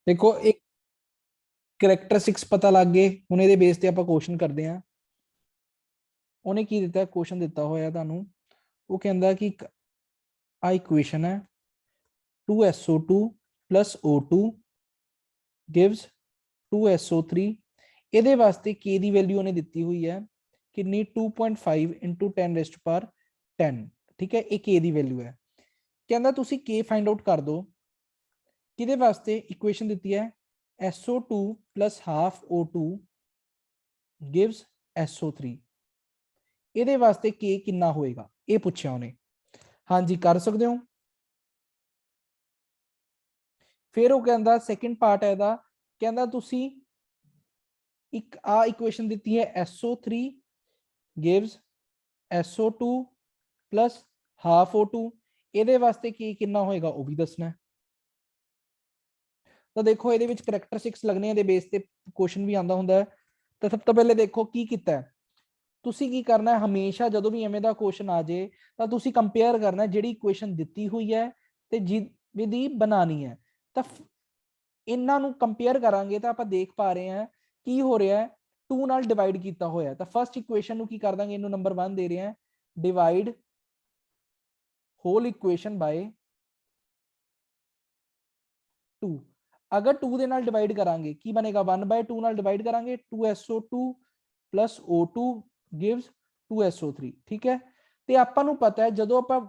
देखो एक ਕਰੈਕਟਰਿਸਟਿਕਸ ਪਤਾ ਲੱਗ ਗਏ, ਹੁਣ ਇਹਦੇ ਬੇਸ ਤੇ ਆਪਾਂ ਕੁਐਸਚਨ ਕਰਦੇ ਆਂ। ਉਹਨੇ ਕੀ ਦਿੱਤਾ, ਕੁਐਸਚਨ ਦਿੱਤਾ ਹੋਇਆ ਤੁਹਾਨੂੰ, ਉਹ ਕਹਿੰਦਾ ਕਿ ਆ ਇਕੁਏਸ਼ਨ ਹੈ 2SO2 plus O2 gives 2SO3। ਇਹਦੇ ਵਾਸਤੇ k ਦੀ ਵੈਲਿਊ ਉਹਨੇ ਦਿੱਤੀ ਹੋਈ ਹੈ ਕਿੰਨੀ, 2.5 into 10 raised to power 10। ਠੀਕ ਹੈ, ਇਹ k ਦੀ ਵੈਲਿਊ ਹੈ। ਕਹਿੰਦਾ ਤੁਸੀਂ k ਫਾਈਂਡ ਆਊਟ ਕਰ ਦਿਓ ਕਿਹਦੇ ਵਾਸਤੇ, ਇਕੁਏਸ਼ਨ ਦਿੱਤੀ ਹੈ SO2 plus half O2 gives SO3। ਇਹਦੇ ਵਾਸਤੇ k ਕਿੰਨਾ ਹੋਏਗਾ ਇਹ ਪੁੱਛਿਆ ਉਹਨੇ। ਹਾਂਜੀ ਕਰ ਸਕਦੇ ਹੋ। ਫਿਰ ਉਹ ਕਹਿੰਦਾ ਸੈਕਿੰਡ ਪਾਰਟ ਹੈ ਇਹਦਾ, ਕਹਿੰਦਾ ਤੁਸੀਂ ਇੱਕ ਆ ਇਕੁਏਸ਼ਨ ਦਿੱਤੀ ਹੈ SO3 gives SO2 plus half O2, ਇਹਦੇ ਵਾਸਤੇ k ਕਿੰਨਾ ਹੋਏਗਾ ਉਹ ਵੀ ਦੱਸਣਾ। ਤਾਂ ਦੇਖੋ ਇਹਦੇ ਵਿੱਚ ਕਰੈਕਟਰਿਸਟਿਕਸ ਲੱਗਣੇ ਦੇ ਬੇਸ ਤੇ ਕੁਐਸਚਨ ਵੀ ਆਉਂਦਾ ਹੁੰਦਾ ਹੈ। ਤਾਂ ਸਭ ਤੋਂ ਪਹਿਲੇ ਦੇਖੋ ਕੀ ਕੀਤਾ ਹੈ, ਤੁਸੀਂ ਕੀ ਕਰਨਾ ਹੈ, ਹਮੇਸ਼ਾ ਜਦੋਂ ਵੀ ਐਵੇਂ ਦਾ ਕੁਐਸਚਨ ਆ ਜੇ ਤਾਂ ਤੁਸੀਂ ਕੰਪੇਅਰ ਕਰਨਾ ਜਿਹੜੀ ਇਕੁਏਸ਼ਨ ਦਿੱਤੀ ਹੋਈ ਹੈ ਤੇ ਜਿਹਦੀ ਬਣਾਣੀ ਹੈ। ਤਾਂ ਇਹਨਾਂ ਨੂੰ ਕੰਪੇਅਰ ਕਰਾਂਗੇ ਤਾਂ ਆਪਾਂ ਦੇਖ ਪਾ ਰਹੇ ਹਾਂ ਕੀ ਹੋ ਰਿਹਾ ਹੈ, 2 ਨਾਲ ਡਿਵਾਈਡ ਕੀਤਾ ਹੋਇਆ। ਤਾਂ ਫਸਟ ਇਕੁਏਸ਼ਨ ਨੂੰ ਕੀ ਕਰ ਦਾਂਗੇ, ਇਹਨੂੰ ਨੰਬਰ 1 ਦੇ ਰਹੇ ਹਾਂ, ਡਿਵਾਈਡ ਹੋਲ ਇਕੁਏਸ਼ਨ ਬਾय 2। ਅਗਰ 2 ਦੇ ਨਾਲ ਡਿਵਾਈਡ ਕਰਾਂਗੇ ਕੀ ਬਣੇਗਾ, 1/2 ਨਾਲ ਡਿਵਾਈਡ ਕਰਾਂਗੇ 2SO2 plus O2 gives 2SO3। ਠੀਕ ਹੈ, ਤੇ ਆਪਾਂ ਨੂੰ ਪਤਾ ਹੈ ਜਦੋਂ ਆਪਾਂ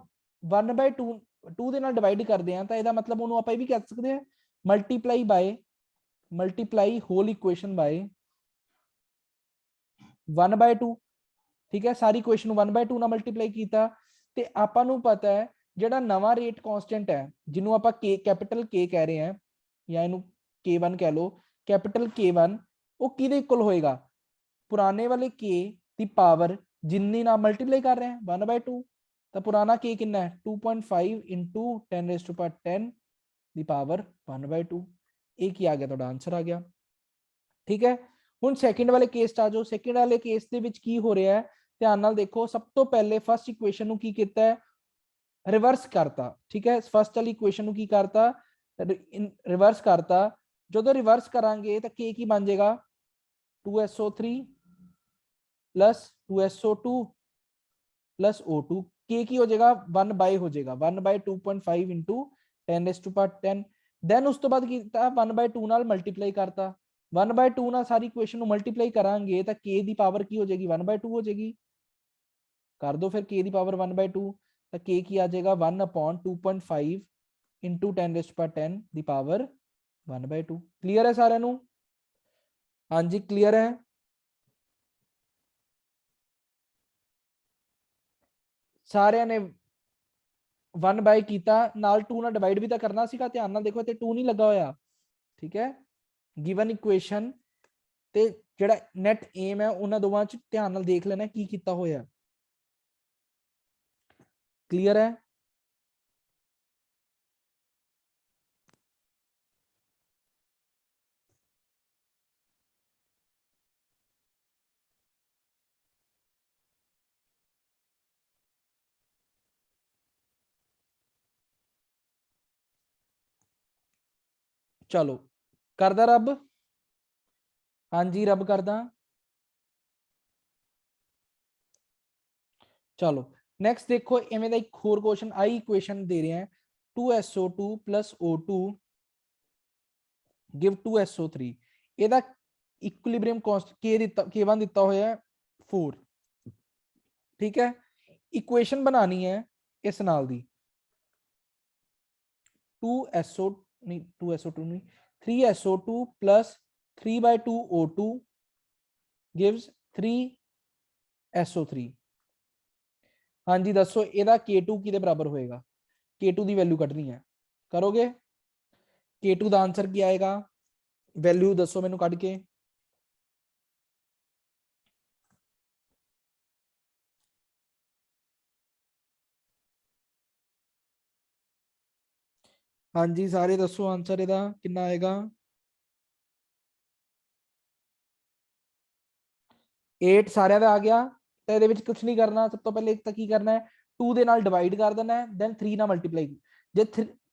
1/2 2 ਦੇ ਨਾਲ ਡਿਵਾਈਡ ਕਰਦੇ ਹਾਂ ਤਾਂ ਇਹਦਾ ਮਤਲਬ ਉਹਨੂੰ ਆਪਾਂ ਇਹ ਵੀ ਕਹਿ ਸਕਦੇ ਹਾਂ ਮਲਟੀਪਲਾਈ ਹੋਲ ਇਕੁਏਸ਼ਨ ਬਾय 1/2। ਠੀਕ ਹੈ, ਸਾਰੀ ਇਕੁਏਸ਼ਨ ਨੂੰ 1/2 ਨਾਲ ਮਲਟੀਪਲਾਈ ਕੀਤਾ ਤੇ ਆਪਾਂ ਨੂੰ ਪਤਾ ਹੈ ਜਿਹੜਾ ਨਵਾਂ ਰੇਟ ਕਾਂਸਟੈਂਟ ਹੈ ਜਿਹਨੂੰ ਆਪਾਂ ਕੈਪੀਟਲ K ਕਹਿ ਰਹੇ ਹਾਂ ਜਾਂ ਇਹਨੂੰ K1 ਕਹਿ ਲਓ, ਕੈਪੀਟਲ K1 ਉਹ ਕਿਹਦੇ ਇਕੁਅਲ ਹੋਏਗਾ, ਪੁਰਾਣੇ ਵਾਲੇ K ਦੀ ਪਾਵਰ ਜਿੰਨੀ ਨਾਲ ਮਲਟੀਪਲਾਈ ਕਰ ਰਹੇ ਹਾਂ 1/2। ਤਾਂ ਪੁਰਾਣਾ K ਕਿੰਨਾ ਹੈ 2.5 into 10 raised to power 10 the power 1/2। ਇਹ ਕੀ ਆ ਗਿਆ, ਤੁਹਾਡਾ ਆਨਸਰ ਆ ਗਿਆ। ਠੀਕ ਹੈ, ਹੁਣ ਸੈਕਿੰਡ ਵਾਲੇ ਕੇਸ ਚ ਆ ਜਾਓ। ਸੈਕਿੰਡ ਵਾਲੇ ਕੇਸ ਦੇ ਵਿੱਚ ਕੀ ਹੋ ਰਿਹਾ ਹੈ, ਧਿਆਨ ਨਾਲ ਦੇਖੋ। ਸਭ ਤੋਂ ਪਹਿਲੇ ਫਸਟ ਇਕੁਏਸ਼ਨ ਨੂੰ ਕੀ ਕੀਤਾ ਹੈ, ਰਿਵਰਸ ਕਰਤਾ। ਠੀਕ ਹੈ, ਫਸਟ ਵਾਲੀ ਇਕੁਏਸ਼ਨ ਨੂੰ ਕੀ ਕਰਤਾ, ਰਿਵਰਸ ਕਰਤਾ। ਜਦੋਂ ਰਿਵਰਸ ਕਰਾਂਗੇ ਤਾਂ k ਕੀ ਬਣ ਜਾਏਗਾ 2SO3 plus 2SO2 plus O2। k ਕੀ ਹੋ ਜਾਏਗਾ 1/, ਹੋ ਜਾਏਗਾ 1/2.5 into 10 raised to power 10। Then ਉਸ ਤੋਂ ਬਾਅਦ ਕੀਤਾ 1/2 ਨਾਲ ਮਲਟੀਪਲਾਈ ਕਰਤਾ। 1/2 ਨਾਲ ਸਾਰੀ ਇਕੁਏਸ਼ਨ ਨੂੰ ਮਲਟੀਪਲਾਈ ਕਰਾਂਗੇ ਤਾਂ k ਦੀ ਪਾਵਰ ਕੀ ਹੋ ਜਾਏਗੀ 1/2 ਹੋ ਜਾਏਗੀ। ਕਰ ਦੋ ਫਿਰ k ਦੀ ਪਾਵਰ 1/2 ਤਾਂ k ਕੀ ਆ ਜਾਏਗਾ 1/2.5 into 10 raised to power 10 the power 1/2। Clear ਹੈ ਸਾਰਿਆਂ ਨੂੰ? ਹਾਂਜੀ ਕਲੀਅਰ ਹੈ। ਸਾਰਿਆਂ ਨੇ 1/, ਕੀਤਾ ਨਾਲ 2 ਨਾਲ ਡਿਵਾਈਡ ਵੀ ਤਾਂ ਕਰਨਾ ਸੀਗਾ। ਧਿਆਨ ਨਾਲ ਦੇਖੋ ਇੱਥੇ 2 ਨਹੀਂ ਲੱਗਾ ਹੋਇਆ। ਠੀਕ ਹੈ, ਗਿਵਨ ਇਕੁਏਸ਼ਨ ਤੇ ਜਿਹੜਾ ਨੈਟ ਏਮ ਹੈ ਉਹਨਾਂ ਦੋਵਾਂ ਚ ਧਿਆਨ ਨਾਲ ਦੇਖ ਲੈਣਾ ਕੀ ਕੀਤਾ ਹੋਇਆ। ਕਲੀਅਰ ਹੈ? ਚਲੋ ਕਰਦਾ ਰੱਬ? ਹਾਂਜੀ ਰੱਬ ਕਰਦਾ। ਚਲੋ ਨੈਕਸਟ ਦੇਖੋ, ਇਵੇਂ ਦਾ ਇੱਕ ਹੋਰ ਕੁਐਸਚਨ ਆਈ ਇਕੁਏਸ਼ਨ ਦੇ ਰਹੇ ਹੈ 2SO2 plus O2 give 2SO3। ਇਹਦਾ ਇਕੁਇਲਿਬ੍ਰੀਅਮ ਕਾਂਸਟੈਂਟ k ਦਿੱਤਾ, k1 ਦਿੱਤਾ ਹੋਇਆ 4। ਠੀਕ ਹੈ, ਇਕੁਏਸ਼ਨ ਬਣਾਣੀ ਹੈ ਇਸ ਨਾਲ ਦੀ 2SO ਨਹੀਂ 2SO2 ਨਹੀਂ 3SO2 plus 3/2 O2 gives 3SO3। ਹਾਂਜੀ ਦੱਸੋ ਇਹਦਾ K2 ਕਿਹਦੇ ਬਰਾਬਰ ਹੋਏਗਾ? K2 ਦੀ ਵੈਲਿਊ ਕੱਢਣੀ ਹੈ, ਕਰੋਗੇ? K2 ਦਾ ਆਨਸਰ ਕੀ ਆਏਗਾ, ਵੈਲਿਊ ਦੱਸੋ ਮੈਨੂੰ ਕੱਢ ਕੇ। ਹਾਂਜੀ ਸਾਰੇ ਦੱਸੋ ਆਨਸਰ ਇਹਦਾ ਕਿੰਨਾ ਆਏਗਾ। 8 ਸਾਰਿਆਂ ਦਾ ਆ ਗਿਆ। ਤਾਂ ਇਹਦੇ ਵਿੱਚ ਕੁਝ ਨਹੀਂ ਕਰਨਾ, ਸਭ ਤੋਂ ਪਹਿਲੇ ਇੱਕ ਤਾਂ ਕੀ ਕਰਨਾ ਹੈ 2 ਦੇ ਨਾਲ ਡਿਵਾਈਡ ਕਰ ਦੇਣਾ ਹੈ, ਦੈਨ 3 ਨਾਲ ਮਲਟੀਪਲਾਈ। ਜੇ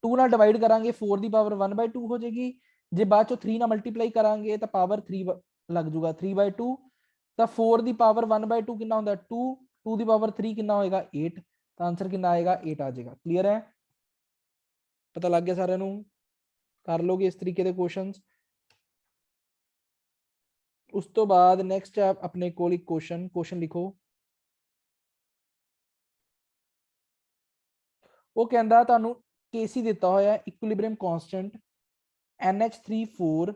2 ਨਾਲ ਡਿਵਾਈਡ ਕਰਾਂਗੇ 4 ਦੀ ਪਾਵਰ 1/2 ਹੋ ਜਾਏਗੀ, जे बाद चो 3 ना मल्टीप्लाई करांगे तो पावर 3 लग जूगा 3/2 तो 4 दी पावर 1/2 कितना होता है 2 2 दी पावर 3 कितना होएगा 8 तो आंसर कितना आएगा 8 आ जाएगा। क्लियर है, पता लग गया सारे कर लोगे इस तरीके के क्वेश्चंस। उस तो बाद नेक्स्ट है अपने को क्वेश्चन लिखो। वो कहता तुहानू केसी दिता होया equilibrium constant NH34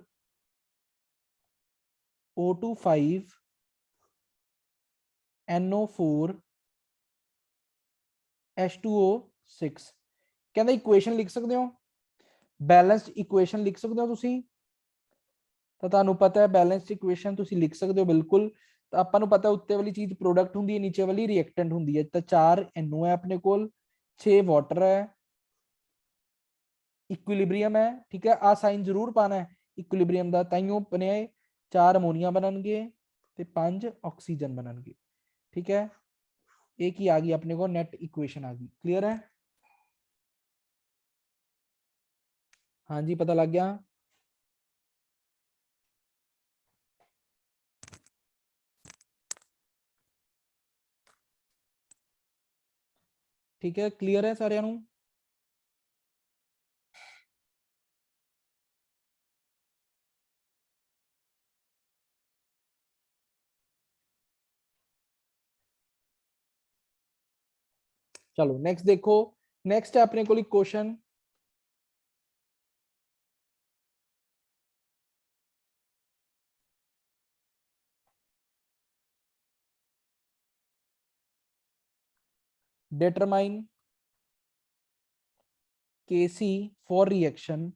O25 NO4 H2O6 कहता इक्वेशन लिख सकते हो, बैलेंस्ड इक्वेशन लिख सकते हो तुसी, तो तुहानू पता है बैलेंस्ड इक्वेशन तुसी लिख सकते हो बिल्कुल। तो आपां नू पता उत्ते वाली चीज प्रोडक्ट हुंदी है, नीचे वाली रिएक्टेंट हुंदी है। तो 4 NO है अपने कोल, 6 वाटर है, इक्विलिब्रियम है। ठीक है, आ साइन जरूर पाना है इक्विलिब्रियम का, ताइयों बने 4 अमोनिया बननगे ते 5 ऑक्सीजन बननगे। ठीक है, एक ही आ गई अपने को नेट इक्वेशन आ गई। क्लियर है, हाँ जी पता लग गया। ठीक है, क्लियर है सारे नू। चलो नेक्स्ट देखो, नेक्स्ट है अपने को question determine Kc for reaction.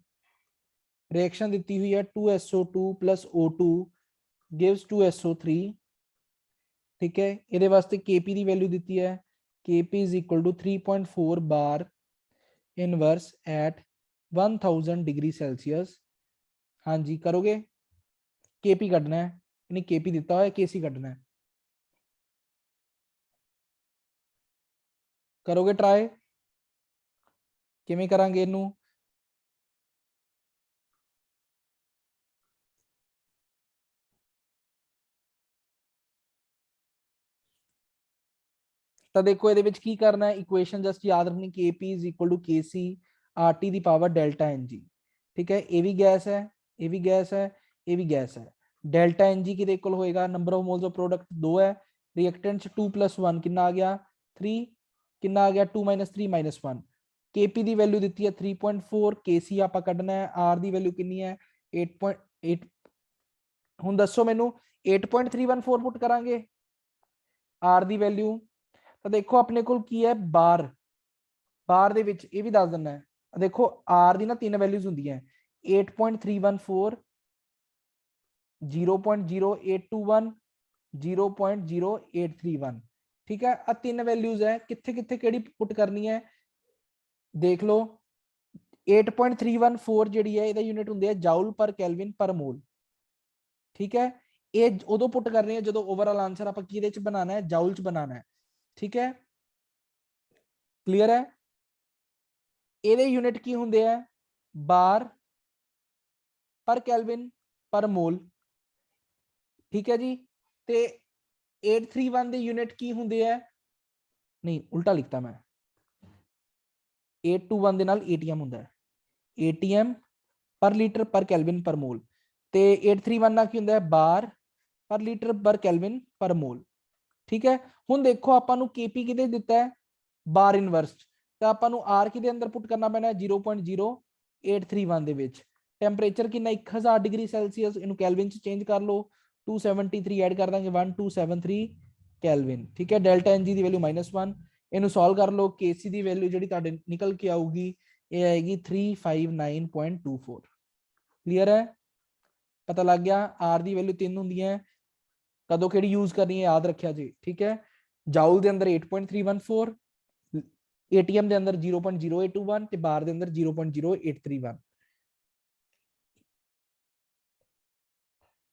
Reaction दी हुई है 2SO2 + O2 गिव्स 2SO3। ठीक है, ये वास्ते Kp की वैल्यू दी है, Kp = 3.4 बार इनवर्स एट 1000 डिग्री सेल्सियस। हाँ जी करोगे, Kp कढ़ना है, यानी Kp दिता हुआ है, Kc कढ़ना है, करोगे ट्राई किवें करांगे इनू। तो देखो ये की करना है, इक्वेशन जस्ट याद रखनी Kp = Kc RT the power delta Ng। ठीक है, ये भी गैस है, ये भी गैस है, ये भी गैस है। डेल्टा Ng की देखो होएगा number of moles of product 2 है, रिएक्टेंट्स 2 + 1 कितना आ गया 3, कितना आ गया 2 - 3 - 1। Kp की वैल्यू दी है 3.4, Kc आप कढ़ना है, R की वैल्यू कितनी है 8.8। हुण दसो मैनू 8.314 पुट करांगे R की वैल्यू। तो देखो अपने को की है बार, बार दे विच ये भी दस देना है। देखो R दी ना 3 वैल्यूज होंगी हैं 8.314 0.0821 0.0831। ठीक है, आ 3 वैल्यूज है, किथे किथे केड़ी पुट करनी है देख लो। 8.314 जी है ਇਹਦਾ यूनिट होंगे जाउल पर कैलविन पर मोल। ठीक है, ये उदो पुट कर रहे हैं जो ओवरऑल आंसर आप बनाना है जाउल च बनाना है। ठीक है, क्लियर है, ਇਹਦੇ यूनिट की होंगे है बार पर कैलविन पर मोल। ठीक है जी, ते 831 ਦੇ यूनिट की होंगे है, नहीं उल्टा लिखता मैं, 821 ਦੇ ਨਾਲ ATM ਹੁੰਦਾ ਹੈ, ATM पर लीटर पर कैलविन पर मोल। ते 831 ਨਾਲ ਕੀ ਹੁੰਦਾ ਹੈ बार पर लीटर पर कैलविन पर मोल। ठीक है, ਹੁਣ देखो ਆਪਾਂ ਨੂੰ KP ਕਿਹਦੇ ਦਿੱਤਾ ਹੈ बार इनवर्स, तो ਆਪਾਂ ਨੂੰ R ਕਿਹਦੇ ਅੰਦਰ ਪੁੱਟ ਕਰਨਾ ਪੈਣਾ ਹੈ 0.0831 ਦੇ ਵਿੱਚ। ਟੈਂਪਰੇਚਰ ਕਿੰਨਾ 1000 डिग्री सेल्सियस, ਇਹਨੂੰ ਕੈਲਵਿਨ ਚ ਚੇਂਜ ਕਰ ਲਓ, 273 ਐਡ ਕਰ ਦਾਂਗੇ 1273 ਕੈਲਵਿਨ। ਠੀਕ ਹੈ, ਡੈਲਟਾ Ng ਦੀ ਵੈਲਿਊ -1, ਇਹਨੂੰ ਸੋਲਵ ਕਰ ਲਓ, Kc ਦੀ ਵੈਲਿਊ ਜਿਹੜੀ ਤੁਹਾਡੇ ਨਿਕਲ ਕੇ ਆਊਗੀ ਇਹ ਆਏਗੀ 359.24। क्लियर है, पता लग गया। R की वैल्यू 3 होंगी है, कदों केड़ी यूज करनी है याद रखिया जी। ठीक है, जाउल के अंदर 8.314, ATM के अंदर 0.0821 ते बार के अंदर 0.0831।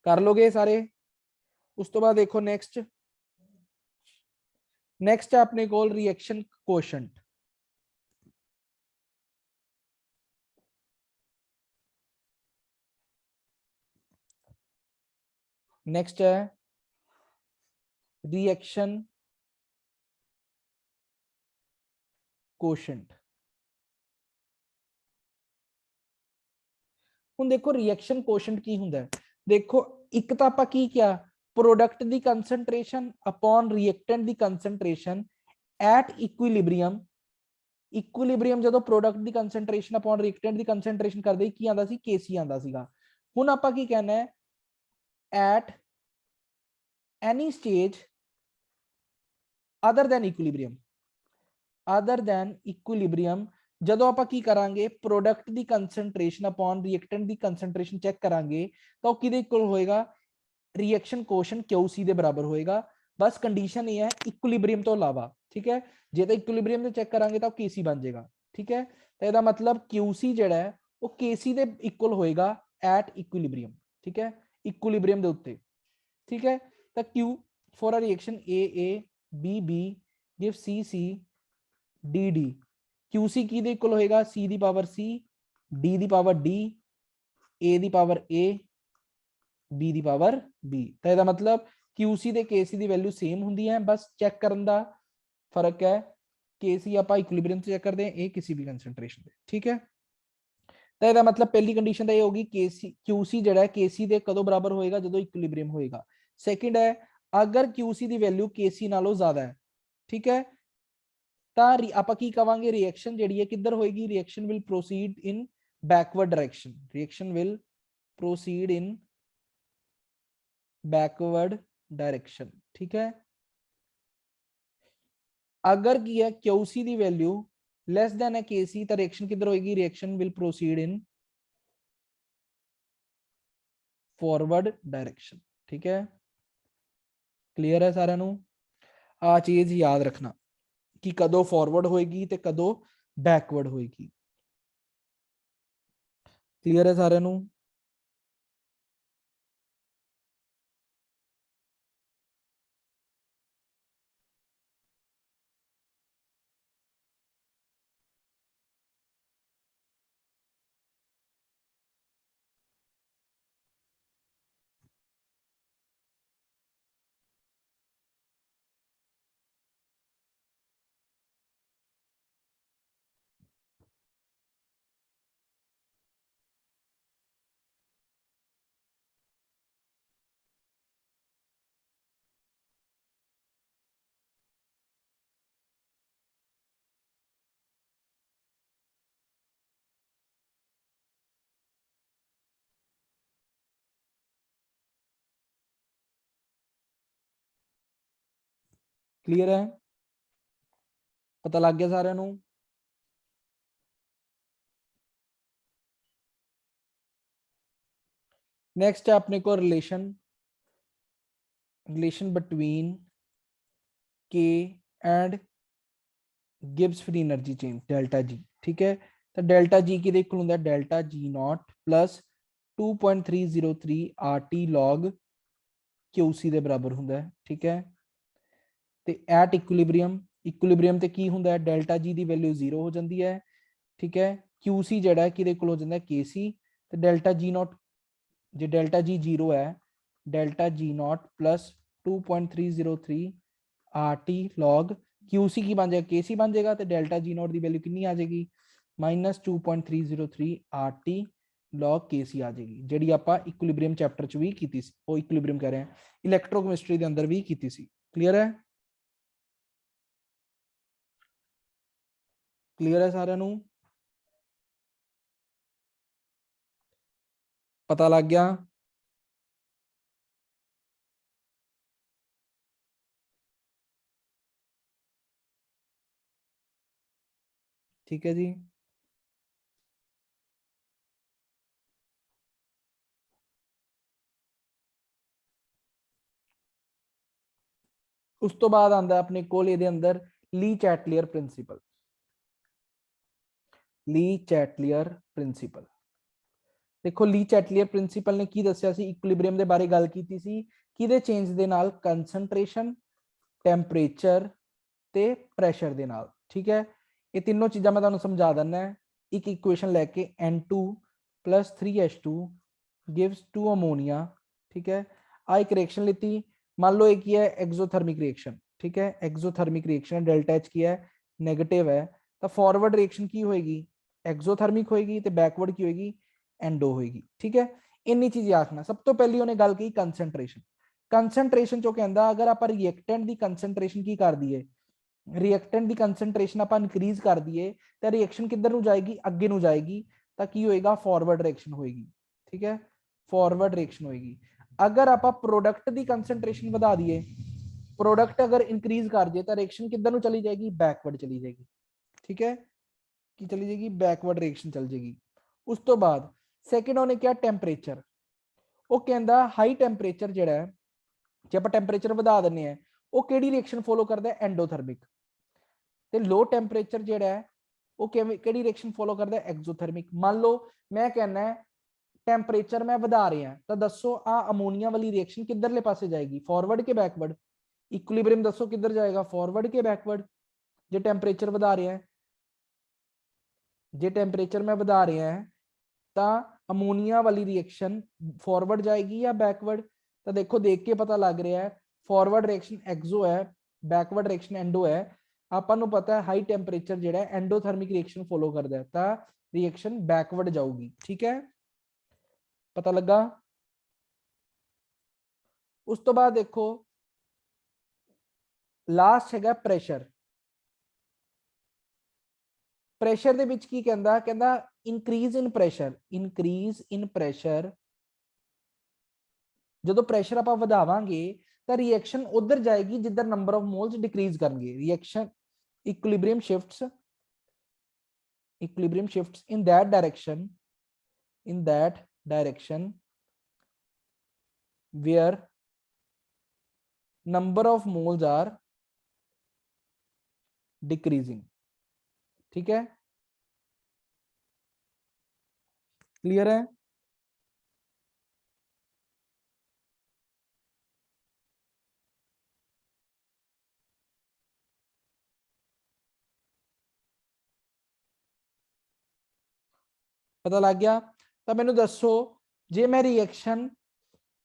कर लोगे सारे। उस तो बाद देखो नेक्स्ट, नेक्स्ट है अपने को रिएक्शन कोएफिशिएंट। नेक्स्ट है रिएक्शन कोशेंट। ਹੁਣ ਦੇਖੋ ਰਿਐਕਸ਼ਨ ਕੋਸ਼ੈਂਟ ਕੀ ਹੁੰਦਾ ਹੈ। ਦੇਖੋ ਇੱਕ ਤਾਂ ਆਪਾਂ ਕੀ ਕਿਹਾ, product the ਕੰਸੈਂਟ੍ਰੇਸ਼ਨ upon reactant the ਕੰਸੈਂਟ੍ਰੇਸ਼ਨ at equilibrium. Equilibrium ਜਦੋਂ ਪ੍ਰੋਡਕਟ ਦੀ ਕੰਸੈਂਟ੍ਰੇਸ਼ਨ ਅਪਨ ਰਿਐਕਟੈਂਟ ਦੀ ਕੰਸੈਂਟ੍ਰੇਸ਼ਨ ਕਰਦੇ ਕੀ ਆਂਦਾ ਸੀ, Kc ਆਂਦਾ ਸੀਗਾ। ਹੁਣ ਆਪਾਂ ਕੀ ਕਹਿਣਾ ਹੈ, at any stage other than equilibrium. Other than equilibrium ਜਦੋਂ ਆਪਾਂ ਕੀ ਕਰਾਂਗੇ, ਪ੍ਰੋਡਕਟ ਦੀ ਕੰਸੈਂਟ੍ਰੇਸ਼ਨ ਅਪਨ ਰਿਐਕਟੈਂਟ ਦੀ ਕੰਸੈਂਟ੍ਰੇਸ਼ਨ ਚੈੱਕ ਕਰਾਂਗੇ ਤਾਂ ਉਹ ਕਿਹਦੇ ਇਕੁਅਲ ਹੋਏਗਾ, ਰਿਐਕਸ਼ਨ ਕੋਸ਼ੈਂਟ QC ਦੇ ਬਰਾਬਰ ਹੋਏਗਾ। ਬਸ ਕੰਡੀਸ਼ਨ ਇਹ ਹੈ ਇਕੁਇਲਿਬ੍ਰੀਅਮ ਤੋਂ ਇਲਾਵਾ, ਠੀਕ ਹੈ। ਜੇ ਤਾਂ ਇਕੁਇਲਿਬ੍ਰੀਅਮ ਤੇ ਚੈੱਕ ਕਰਾਂਗੇ ਤਾਂ Kc ਬਣ ਜਾਏਗਾ, ਠੀਕ ਹੈ। ਤਾਂ ਇਹਦਾ ਮਤਲਬ QC ਜਿਹੜਾ ਹੈ ਉਹ Kc ਦੇ ਇਕੁਅਲ ਹੋਏਗਾ ਐਟ ਇਕੁਇਲਿਬ੍ਰੀਅਮ, ਠੀਕ ਹੈ, ਇਕੁਇਲਿਬ੍ਰੀਅਮ ਦੇ ਉੱਤੇ, ਠੀਕ ਹੈ। ਤਾਂ Q for a reaction AA BB give CC DD, QC ਕੀ ਦੇ ਇਕੁਅਲ ਹੋਏਗਾ, C the power C, D the power D, A the power A, B the power B। ਤਾਂ ਇਹਦਾ ਮਤਲਬ QC ਤੇ KC ਦੀ ਵੈਲਿਊ ਸੇਮ ਹੁੰਦੀ ਹੈ, ਬਸ check ਕਰਨ ਦਾ ਫਰਕ ਹੈ। KC ਆਪਾਂ ਇਕੁਇਲਿਬ੍ਰੀਅਮ ਤੇ ਚੈੱਕ ਕਰਦੇ ਹਾਂ, ਇਹ ਕਿਸੇ ਵੀ ਕੰਸੈਂਟ੍ਰੇਸ਼ਨ ਤੇ, ਠੀਕ ਹੈ। ਤਾਂ ਇਹਦਾ ਮਤਲਬ ਪਹਿਲੀ ਕੰਡੀਸ਼ਨ ਤਾਂ ਇਹ ਹੋਗੀ QC ਜਿਹੜਾ ਹੈ KC ਦੇ ਕਦੋਂ ਬਰਾਬਰ ਹੋਏਗਾ, ਜਦੋਂ ਇਕੁਇਲਿਬ੍ਰੀਅਮ ਹੋਏਗਾ। ਸੈਕਿੰਡ ਹੈ ਅਗਰ QC ਦੀ ਵੈਲਿਊ KC ਨਾਲੋਂ ਜ਼ਿਆਦਾ ਹੈ, ਠੀਕ ਹੈ, ਤਾਂ ਆਪਾਂ ਕੀ ਕਵਾਂਗੇ, ਰਿਐਕਸ਼ਨ ਜਿਹੜੀ ਹੈ ਕਿੱਧਰ ਹੋਏਗੀ, reaction will proceed in backward direction. Reaction will proceed in backward direction, ठीक है। अगर की है QC दी वैल्यू लेस देन है KC तो रिएक्शन किधर होगी, reaction will proceed in forward direction, ठीक है। क्लियर है सारे नू, आ चीज याद रखना कि कदों फॉरवर्ड होएगी ते कदों बैकवर्ड होएगी। क्लियर है सारे नू। क्लियर है, पता लग गया सारे नू। नेक्स्ट है अपने को relation between K and Gibbs free energy change delta G, ठीक है। तो डेल्टा G की इक्वल होता है delta G not plus 2.303 RT log QC ਦੇ ਬਰਾਬਰ ਹੁੰਦਾ ਹੈ, ਠੀਕ ਹੈ। ਤੇ ਐਟ ਇਕੁਇਲਿਬ੍ਰੀਅਮ ਤੇ ਕੀ ਹੁੰਦਾ ਹੈ, ਡੈਲਟਾ G ਦੀ ਵੈਲਿਊ 0 ਹੋ ਜਾਂਦੀ ਹੈ, ਠੀਕ ਹੈ। QC ਜਿਹੜਾ ਹੈ ਕਿਹਦੇ ਕੋਲ ਹੋ ਜਾਂਦਾ ਹੈ, KC। ਤੇ ਡੈਲਟਾ G ਨॉट ਜੇ ਡੈਲਟਾ G 0 ਹੈ, delta G not plus 2.303 RT log QC ਕੀ ਬਣ ਜਾਏਗਾ, KC ਬਣ ਜਾਏਗਾ। ਤੇ delta G not the value ਕਿੰਨੀ ਆ ਜਾਏਗੀ, -2.303 RT log KC ਆ ਜਾਏਗੀ, ਜਿਹੜੀ ਆਪਾਂ ਇਕੁਇਲਿਬ੍ਰੀਅਮ ਚੈਪਟਰ ਚ ਵੀ ਕੀਤੀ ਸੀ। ਉਹ ਇਕੁਇਲਿਬ੍ਰੀਅਮ ਕਹਿ ਰਹੇ ਹਾਂ, ਇਲੈਕਟ੍ਰੋਕੈਮਿਸਟਰੀ ਦੇ ਅੰਦਰ ਵੀ ਕੀਤੀ ਸੀ। क्लियर है, क्लियर है सारे नू, पता लग गया। ठीक है जी, उस तो बाद आंदा अपने कोल ਇਹਦੇ अंदर ली चैटलियर प्रिंसिपल। ली चैटलियर प्रिंसिपल देखो, ली चैटलियर प्रिंसिपल ने की दस्या सी, इक्विलिब्रियम ਦੇ ਬਾਰੇ ਗੱਲ ਕੀਤੀ ਸੀ, ਕਿਹਦੇ ਚੇਂਜ ਦੇ ਨਾਲ, ਕੰਸੈਂਟ੍ਰੇਸ਼ਨ, ਟੈਂਪਰੇਚਰ ਤੇ ਪ੍ਰੈਸ਼ਰ ਦੇ ਨਾਲ, ਠੀਕ ਹੈ। ਇਹ ਤਿੰਨੋਂ ਚੀਜ਼ਾਂ ਮੈਂ ਤੁਹਾਨੂੰ ਸਮਝਾ ਦਿੰਦਾ ਹੈ। ਇੱਕ ਇਕੁਏਸ਼ਨ ਲੈ ਕੇ N2 + 3H2 gives 2 अमोनिया, ठीक है। आ एक रिएक्शन लेती, मान लो एक है एक्सोथर्मिक रिएक्शन, ठीक है, एक्सोथर्मिक रिएक्शन डेल्टा एच की है नेगेटिव है, तो फॉरवर्ड रिएक्शन की होएगी एक्सोथर्मिक होएगी, तो बैकवर्ड की होएगी एंडो होएगी, ठीक है। इन्नी चीज याद रखना। सब तो पहली उन्हें गल की कंसंट्रेशन, कंसंट्रेशन चो कहंदा अगर आप रिएक्टेंट की कंसंट्रेशन की कर दिए, रिएक्टेंट की कंसंट्रेशन आप इंक्रीज कर दिए तो रिएक्शन किधर नु जाएगी, अगे नु जाएगी, तो की होएगा फॉरवर्ड रिएक्शन होएगी, ठीक है, फॉरवर्ड रिएक्शन होएगी। अगर आप प्रोडक्ट की कंसंट्रेशन बढ़ा दिए, प्रोडक्ट अगर इंक्रीज कर दिए तो रिएक्शन किधर नु चली जाएगी, बैकवर्ड चली जाएगी, ठीक है, की चली जाएगी बैकवर्ड रिएक्शन चल जाएगी। उस तो बाद सेकंड उन्हें क्या टेंपरेचर, वो कहंदा हाई टेंपरेचर जिहड़ा है जे आप टेंपरेचर बढ़ा देने हैं वो केड़ी रिएक्शन फॉलो करता है, एंडोथर्मिक, ते लो टेंपरेचर जिहड़ा है वो केड़ी रिएक्शन फॉलो करता है, एक्सोथर्मिक। मान लो मैं कहना है टेंपरेचर मैं बढ़ा रहा तो दसो आ अमोनिया वाली रिएक्शन किधरले पासे जाएगी, फॉरवर्ड के बैकवर्ड, इक्विलिब्रियम दसो किधर जाएगा, फॉरवर्ड के बैकवर्ड, जे टेंपरेचर बढ़ा रहा है, जे टेंपरेचर में बढ़ा रहा है तो अमोनिया वाली रिएक्शन फॉरवर्ड जाएगी या बैकवर्ड, तो देखो देख के पता लग रहा है फॉरवर्ड रिएक्शन एक्सो है, बैकवर्ड रिएक्शन एंडो है। आपको पता है हाई टेंपरेचर जो है एंडोथर्मिक रिएक्शन फॉलो करता है, तो रिएक्शन बैकवर्ड जाऊगी, ठीक है, पता लगा। उस तो बाद देखो लास्ट है प्रेशर, प्रेशर ਦੇ ਵਿੱਚ ਕੀ ਕਹਿੰਦਾ, ਕਹਿੰਦਾ increase in pressure, increase in pressure, ਜਦੋਂ ਪ੍ਰੈਸ਼ਰ ਆਪਾਂ ਵਧਾਵਾਂਗੇ ਤਾਂ ਰਿਐਕਸ਼ਨ ਉਧਰ ਜਾਏਗੀ ਜਿੱਧਰ ਨੰਬਰ ਆਫ ਮੋਲਸ ਡਿਕਰੀਜ਼ ਕਰਨਗੇ, reaction equilibrium shifts in that direction where number of moles are decreasing, ठीक है, क्लियर है। पता लग गया। तो मैंने दसो जे मैं रिएक्शन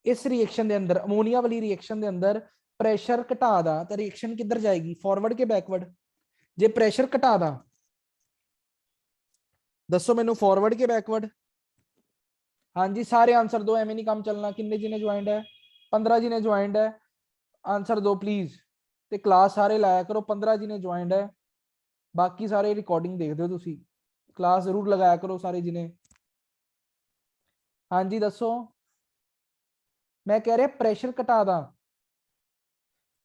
इस रिएक्शन के अंदर अमोनिया वाली रिएक्शन के अंदर प्रेशर घटा दा तो रिएक्शन किधर जाएगी, फॉरवर्ड के बैकवर्ड, जे प्रेशर घटा दा दसो मैनू फॉरवर्ड के बैकवर्ड। हाँ जी सारे आंसर दो, एवं नहीं काम चलना। किन्ने जिन्हें ज्वाइंट है, 15 जिन्हें ज्वाइंट है, आंसर दो प्लीज। ते क्लास सारे लाया करो, 15 जिन्हें ज्वाइंट है, बाकी सारे रिकॉर्डिंग देखते हो तुसी, क्लास जरूर लगाया करो सारे जिन्हें। हाँ जी दसो, मैं कह रहा प्रेशर घटा दा,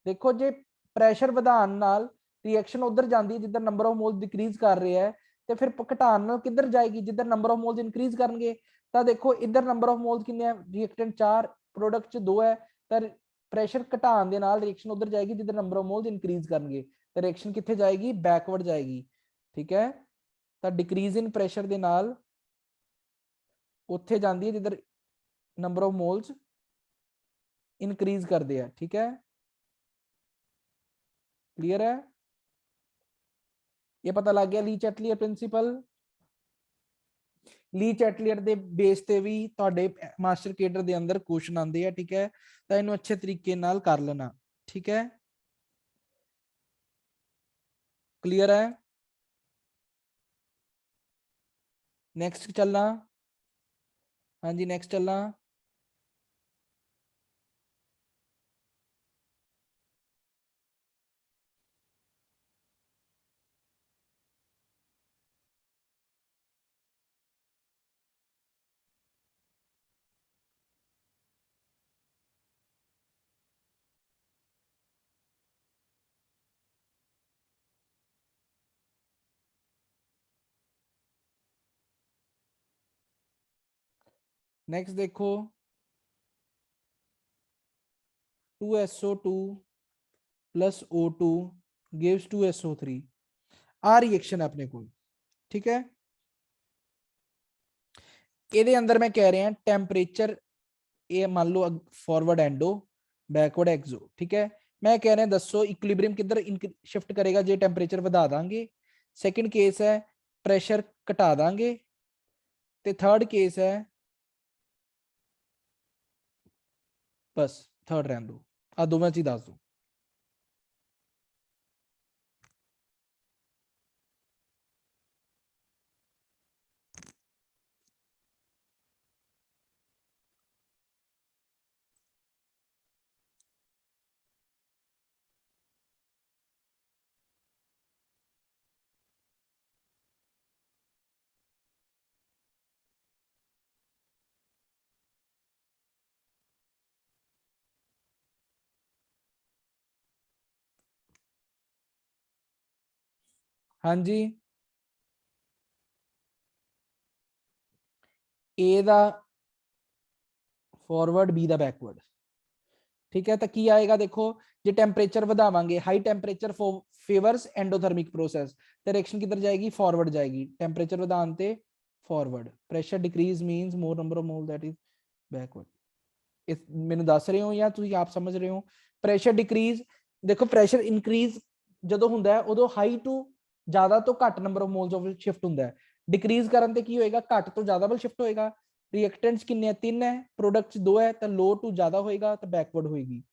देखो जे प्रेशर ਵਧਾਉਣ ਨਾਲ रिएक्शन उधर जाती है जिधर नंबर ऑफ मोल्स डिक्रीज कर रहे हैं, तो फिर घटाण नाल किधर जाएगी, जिधर नंबर ऑफ मोल्स इंक्रीज करेंगे। तो देखो इधर नंबर ऑफ मोल्स कितने हैं, रिएक्टेंट 4, प्रोडक्ट 2 है, तो प्रेशर घटाण दे नाल रिएक्शन उधर जाएगी जिधर नंबर ऑफ मोल्स इंक्रीज करेंगे, तो रिएक्शन कितने जाएगी, बैकवर्ड जाएगी, ठीक है। तो डिक्रीज इन प्रेशर दे नाल उत्थे जाती है जिधर नंबर ऑफ मोल्स इंक्रीज करते हैं, ठीक है, क्लियर है। ये पता लग गया ली चैटलियर प्रिंसिपल। ली चैटलियर ਦੇ ਬੇਸ ਤੇ ਵੀ ਤੁਹਾਡੇ ਮਾਸਟਰ ਕੇਡਰ ਦੇ ਅੰਦਰ ਕੁਐਸਚਨ ਆਉਂਦੇ ਆ, ਠੀਕ ਹੈ, ਤਾਂ ਇਹਨੂੰ ਅੱਛੇ ਤਰੀਕੇ ਨਾਲ ਕਰ ਲੈਣਾ, ਠੀਕ ਹੈ, क्लियर है। नेक्स्ट चलना, हाँ जी नेक्स्ट चलना। नेक्स्ट देखो 2SO2 plus O2 gives 2SO3 आ रिएक्शन अपने को, ठीक है। ਇਹਦੇ अंदर मैं कह रहा टेंपरेचर ये मान लो फॉरवर्ड एंडो बैकवर्ड एक्सो, ठीक है। मैं कह रहा दसो इक्विलिब्रियम किधर शिफ्ट करेगा जे टेंपरेचर बढ़ा देंगे, सेकंड केस है प्रेशर घटा देंगे, ते थर्ड केस है बस थर्ड रहन दो, आ दोवें च दस दो। हाँ जी, ए दा फॉरवर्ड, बी दा बैकवर्ड। ठीक है, तो की आएगा देखो, जे टेंपरेचर बढ़ावांगे, high temperature favours endothermic process, तो रिएक्शन किधर जाएगी, फॉरवर्ड जाएगी। टेंपरेचर बढ़ाने ते forward, pressure decrease means more number of mole, that is backward. इस मैंने दस रहे हो या तुम आप समझ रहे हो? प्रेशर डिक्रीज, देखो प्रेशर इंक्रीज जो होंगे उदो हाई टू ज्यादा तो घट number of moles of shift होंगे, डिक्रीज करने ते की होएगा, घट तो ज्यादा वाल शिफ्ट होएगा। रिएक्टेंट्स कितने 3 है, प्रोडक्ट्स 2 है, तो लो टू ज्यादा होएगा तो बैकवर्ड होएगी।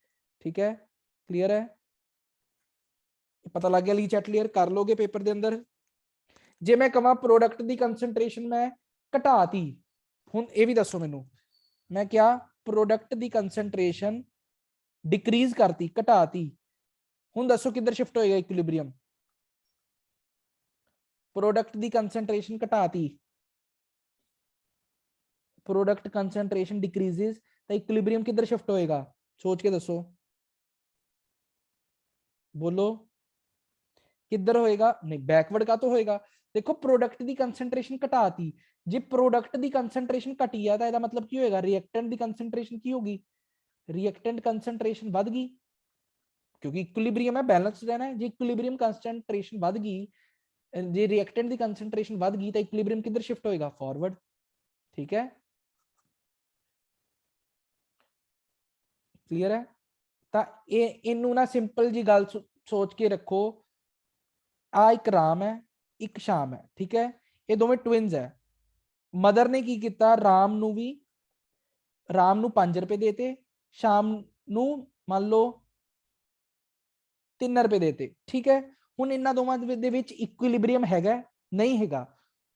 ठीक है, क्लियर है? पता लग गया? ली चैट क्लियर कर लोगे पेपर के अंदर। जे मैं कहा प्रोडक्ट की कंसनट्रेशन मैं घटाती, हुण ये भी दसो मैनू, मैं क्या प्रोडक्ट की कंसनट्रेशन डिक्रीज करती, घटाती, हुण दसो किधर शिफ्ट होएगा इक्विलिब्रियम? प्रोडक्ट की कंसनट्रेशन घटाती, प्रोडक्ट कंसनट्रेशन डिक्रीजेस, तो इक्विलिब्रियम किधर शिफ्ट होएगा? सोच के दसो, बोलो किधर होएगा? नहीं, बैकवर्ड का तो होएगा। देखो प्रोडक्ट की कंसनट्रेशन घटाती, जे प्रोडक्ट की कंसनट्रेशन घटी है तो मतलब की होएगा, रिएक्टेंट की कंसनट्रेशन की होगी, रिएक्टेंट कंसनट्रेशन बढ़ गई, क्योंकि इक्विलिब्रियम है, बैलेंस रहना है। जे इक्विलिब्रियम कंसनट्रेशन बढ़ गई, जे रिएक्टेंट की कंसनट्रेशन बढ़ गई, तो इक्विलिब्रियम किधर शिफ्ट होएगा? फॉरवर्ड। ठीक है, क्लियर है? तो इनू ना सिंपल जी गल सोच के रखो, आ एक राम है, एक शाम है। ठीक है, ये दोवें ट्विंस है। मदर ने की किया, राम नू 5 रुपए देते, शाम नू मान लो 3 रुपए देते। ठीक है, हुण इन्हां दोवां दे विच इक्विलिब्रियम हैगा? नहीं हैगा।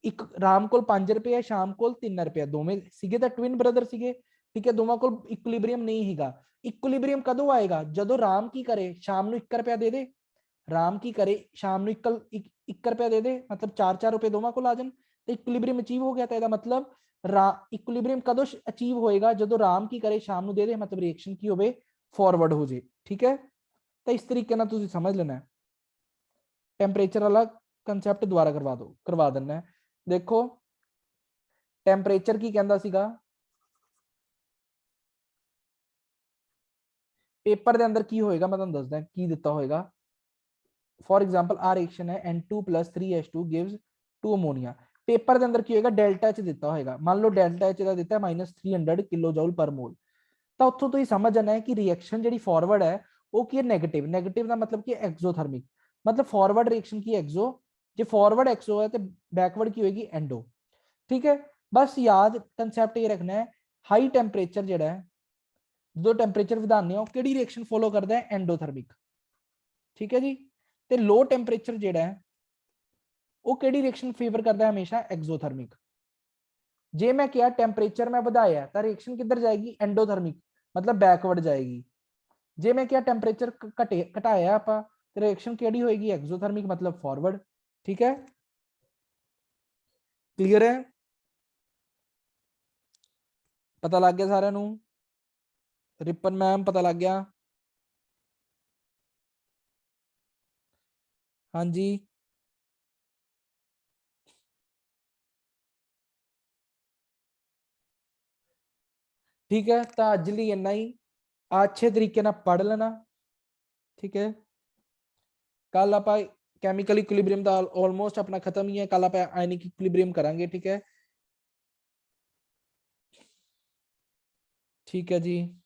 एक राम कोल 5 रुपए है, शाम कोल 3 रुपए, दोवें सीगे तां ट्विन ब्रदर सीगे। ठीक है, दोवां कोल इक्विलिब्रियम नहीं हैगा। इक्विलिब्रियम कदों आएगा? जदों राम की करे, शाम नू 1 रुपया दे दे, राम की करे शाम नू 1 रुपया दे दे, मतलब 4-4 रुपए दोवां कोल आ जाण, तो इक्विलिब्रियम अचीव हो गया। तो मतलब इक्विलिब्रियम कदों अचीव होएगा? जदों राम की करे, शाम नू दे दे, मतलब रिएक्शन की होवे, फॉरवर्ड हो जाए। ठीक है, तो इस तरीके ना तुसीं समझ लेना है। टेंपरेचर वाला कंसैप्ट दोबारा करवा देना है। देखो टेंपरेचर की कहंदा सीगा, पेपर के अंदर की होएगा, मैं तुहानूं दसदा की दिता होएगा। फॉर एग्जांपल आ रिएक्शन है N2 + 3H2 gives 2 ammonia. Paper के अंदर की होएगा, डेल्टा एच दिता होएगा। मान लो डेल्टा एच का दिता है -300 किलोजूल पर मोल। तो उत्थों तुसीं समझ जाना है कि रिएक्शन जिहड़ी फॉरवर्ड है वो की है, नेगेटिव। नेगेटिव का मतलब की एक्सोथर्मिक, मतलब फॉरवर्ड रिएक्शन की एक्सो, जो फॉरवर्ड एक्सो है तो बैकवर्ड की होगी एंडो। ठीक है, बस याद कंसैप्ट ये रखना है, हाई टेंपरेचर जिहड़ा है, जो टेंपरेचर ਵਧਾਉਂਦੇ ਹੋ ਕਿਹੜੀ रिएक्शन फॉलो करता है? एंडोथर्मिक। ठीक है जी, ਤੇ लो टेंपरेचर ਜਿਹੜਾ है वो ਕਿਹੜੀ रिएक्शन फेवर करता है? हमेशा एक्सोथर्मिक। जे मैं क्या टेंपरेचर में ਵਧਾਇਆ तो रिएक्शन किधर जाएगी? एंडोथर्मिक, मतलब बैकवर्ड जाएगी। जे मैं क्या टेंपरेचर घटाया आप, तो रिएक्शन केड़ी होएगी? एक्सोथर्मिक, मतलब फॉरवर्ड। ठीक है, क्लियर है? पता लग गया सारे नू? रिपन मैम पता लग गया? हाँ जी, ठीक है, तो अज लिए इन्ना ही। अच्छे तरीके ना पढ़ लेना। ठीक है, कल आप केमिकल इक्विलिब्रियम का ऑलमोस्ट अपना खत्म ही है, कल आप आयनिक इक्विलिब्रियम करांगे। ठीक है, ठीक है जी।